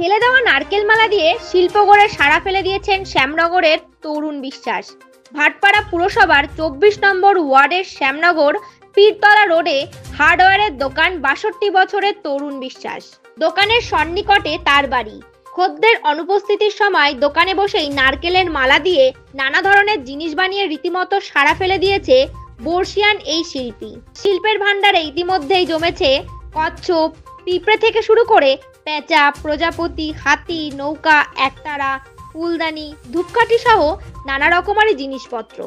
ফেলে দেওয়া নারকেল মালা দিয়ে শিল্প গড়ে সাড়া ফেলে দিয়েছেন শ্যামনগরের তরুণ বিশ্বাস। ভাটপাড়া পুরসভার 24 নম্বর ওয়ার্ডের শ্যামনগর পীরতলা রোডে হার্ডওয়্যারের দোকান 62 বছরের তরুণ বিশ্বাস। দোকানের সন্নিকটে তার বাড়ি। খদ্দের অনুপস্থিতির সময় দোকানে বসেই নারকেলের মালা দিয়ে নানা ধরনের জিনিস বানিয়ে রীতিমতো সাড়া ফেলে দিয়েছে বর্ষিয়ান এই শিল্পী। শিল্পের ভান্ডারে ইতিমধ্যেই জমেছে কচ্ছপ, পিঁপড়ে থেকে শুরু করে পেঁচা, প্রজাপতি, হাতি, নৌকা, একতারা, ফুলদানি, ধূপকাঠি সহ নানা রকমারি জিনিসপত্র।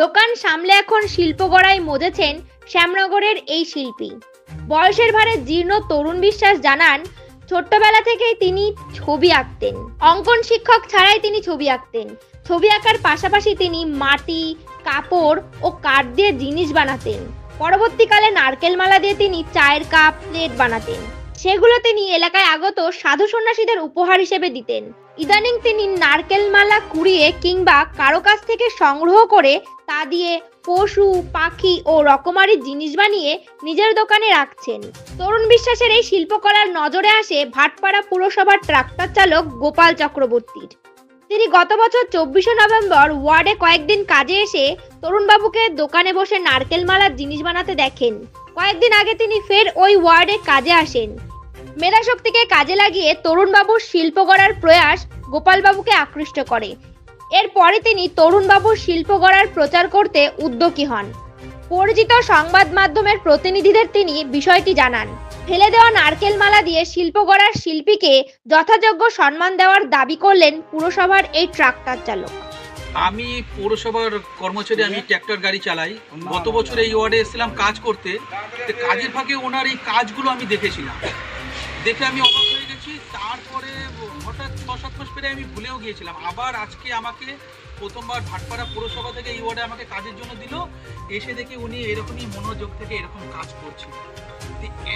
দোকান সামলে এখন শিল্প গড়ায় মজেছেন শ্যামনগরের এই শিল্পী। বয়সের ভারে জীর্ণ তরুণ বিশ্বাস জানান, ছোট্টবেলা থেকেই তিনি ছবি আঁকতেন। অঙ্কন শিক্ষক ছাড়াই তিনি ছবি আঁকতেন। ছবি আঁকার পাশাপাশি তিনি মাটি, কাপড় ও কাঠ দিয়ে জিনিস বানাতেন। পরবর্তীকালে নারকেল মালা দিয়ে তিনি চায়ের কাপ, প্লেট বানাতেন। সেগুলো তিনি এলাকায় আগত সাধু সন্ন্যাসীদের উপহার হিসেবে দিতেন। ইদানিং তিনি নারকেল মালা কুড়িয়ে কিংবা কারো কাছ থেকে সংগ্রহ করে তা দিয়ে পশু, পাখি ও রকমারি জিনিস বানিয়ে নিজের দোকানে রাখছেন। তরুণ বিশ্বাসের এই শিল্পকলার নজরে আসে ভাটপাড়া পুরসভার ট্রাক্টর চালক গোপাল চক্রবর্তীর। তিনি গত বছর 24 নভেম্বর ওয়ার্ডে কয়েকদিন কাজে এসে তরুণবাবুকে দোকানে বসে নারকেল মালার জিনিস বানাতে দেখেন। কয়েকদিন আগে তিনি ফের ওই ওয়ার্ডে কাজে আসেন। মেধাশক্তিকে কাজে লাগিয়ে তরুণবাবুর শিল্প গড়ার প্রয়াস গোপালবাবুকে আকৃষ্ট করে। এরপরে তিনি তরুণবাবুর শিল্প গড়ার প্রচার করতে উদ্যোগী হন। পরিচিত সংবাদ মাধ্যমের প্রতিনিধিদের তিনি বিষয়টি জানান। ফেলে দেওয়া নারকেল মালা দিয়ে শিল্প গড়ার শিল্পীকে যথাযোগ্য সম্মান দেওয়ার দাবি করলেন পুরসভার এই ট্রাক্টর চালক। আমি পৌরসভার কর্মচারী, আমি ট্র্যাক্টর গাড়ি চালাই। গত বছর এই ওয়ার্ডে এসেছিলাম কাজ করতে। কাজের ফাঁকে ওনার এই কাজগুলো আমি দেখেছিলাম, দেখে আমি অবাক হয়ে গেছি। তারপরে হঠাৎ 6-7 মাস পরে আমি ভুলেও গিয়েছিলাম। আবার আজকে আমাকে প্রথমবার ভাটপাড়া পৌরসভা থেকে এই ওয়ার্ডে আমাকে কাজের জন্য দিল। এসে দেখি উনি এরকমই মনোযোগ থেকে এরকম কাজ করছেন।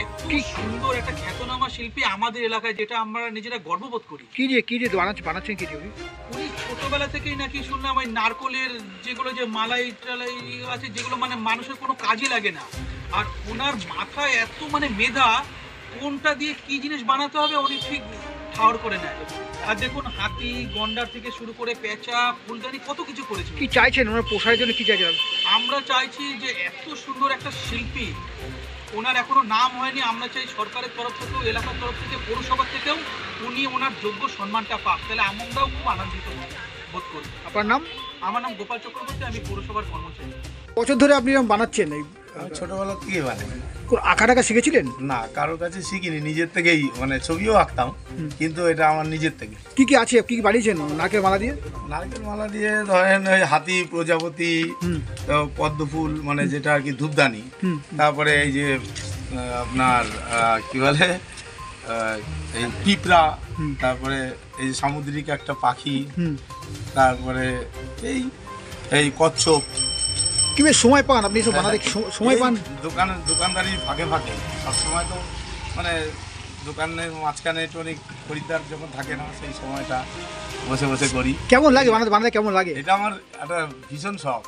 এত সুন্দর একটা খ্যাতনামা শিল্পী আমাদের এলাকায়, যেটা আমরা নিজেরা গর্ববোধ করি। কি যে বানাচ্ছেন কি উনি? উনি ছোটবেলা থেকেই নাকি শুনলাম ওই নারকলের যেগুলো যে মালাই টালাই আছে, যেগুলো মানে মানুষের কোনো কাজে লাগে না। আর ওনার মাথায় এত মানে মেধা, কোনটা দিয়ে কি জিনিস বানাতে হবে উনি ঠিক ঠাউর করে নেয়। আর দেখুন, হাতি, গন্ডার থেকে শুরু করে পেঁচা, ফুলদানি, কত কিছু করেছে। কি চাইছেন ওনার প্রসারের জন্য? কি চাইছেন? আমরা চাইছি যে এত সুন্দর একটা শিল্পী, ওনার এখনো নাম হয়নি। আমরা চাই সরকারের তরফ থেকেও, এলাকার তরফ থেকে, পৌরসভার থেকেও উনি ওনার যোগ্য সম্মানটা পাক। তাহলে আমরাও খুব আনন্দিত বোধ করি। আপনার নাম? আমার নাম গোপাল চক্রবর্তী, আমি পৌরসভার কর্মচারী। বছর ধরে আপনি বানাচ্ছেন? এই ছোটবেলা থেকে বানাই। আঁকা টাকা শিখেছিলেন? না, কারোর কাছে শিখিনি, নিজের থেকেই। মানে ছবিও আঁকতাম, কিন্তু এটা আমার নিজের থেকে। কি আছে, কি বানিয়েছেন নারকেল মালা দিয়ে? নারকেল মালা দিয়ে ধরেন ওই হাতি, প্রজাপতি, পদ্ম ফুল, মানে যেটা আর কি ধূপদানি, তারপরে এই যে আপনার কি বলে এই পিঁপড়া, তারপরে এই সামুদ্রিক একটা পাখি, তারপরে এই কচ্ছপ। কিভাবে সময় পান আপনি সব বানাতে? সময় পান দোকানদারির ফাঁকে ফাঁকে। সবসময় তো মানে দোকানের মাঝখানে একটু অনেক খরিদ্দার যখন থাকে না, সেই সময়টা বসে বসে করি। কেমন লাগে বানাতে কেমন লাগে? এটা আমার একটা ভীষণ শখ,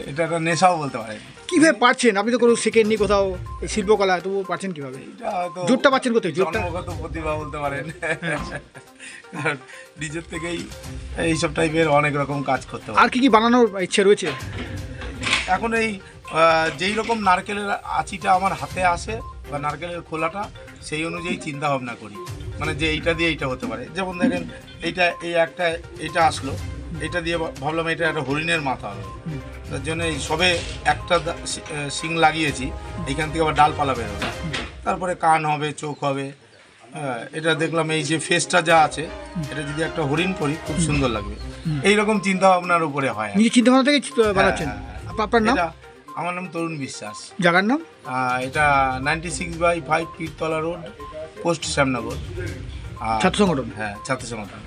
এটা একটা নেশাও বলতে পারেন। কিভাবে পারছেন? আপনি তো কোনো শেখেননি কোথাও এই শিল্পকলা, তবুও পারছেন কিভাবে? এটা হয়তো জোরটা পাচ্ছেন কোথায়? জন্মগত প্রতিভা বলতে পারেন। কারণ নিজের থেকেই এইসব টাইপের অনেক রকম কাজ করতে পারে। আর কি বানানোর ইচ্ছে রয়েছে? এখন এই যেই রকম নারকেলের আঁচিটা আমার হাতে আসে বা নারকেলের খোলাটা, সেই অনুযায়ী চিন্তা ভাবনা করি। মানে যে এইটা দিয়ে এইটা হতে পারে। যেমন দেখেন এইটা আসলো, এটা দিয়ে ভাবলাম এটা একটা হরিণের মাথা হবে। তার জন্য এই সবে একটা শিং লাগিয়েছি, এইখান থেকে আবার ডালপালা বেরোবে, তারপরে কান হবে, চোখ হবে। এটা দেখলাম এই যে ফেসটা যা আছে, এটা যদি একটা হরিণ করি খুব সুন্দর লাগবে। এইরকম চিন্তা ভাবনার উপরে হয়। নিজে চিন্তা ভাবনা থেকে বানাচ্ছেন? আপনার নাম? আমার নাম তরুণ বিশ্বাস। জায়গার নাম? এটা 96/5 পীরতলা রোড, পোস্ট শ্যামনগর। ছাত্র সংগঠন? হ্যাঁ, ছাত্র সংগঠন।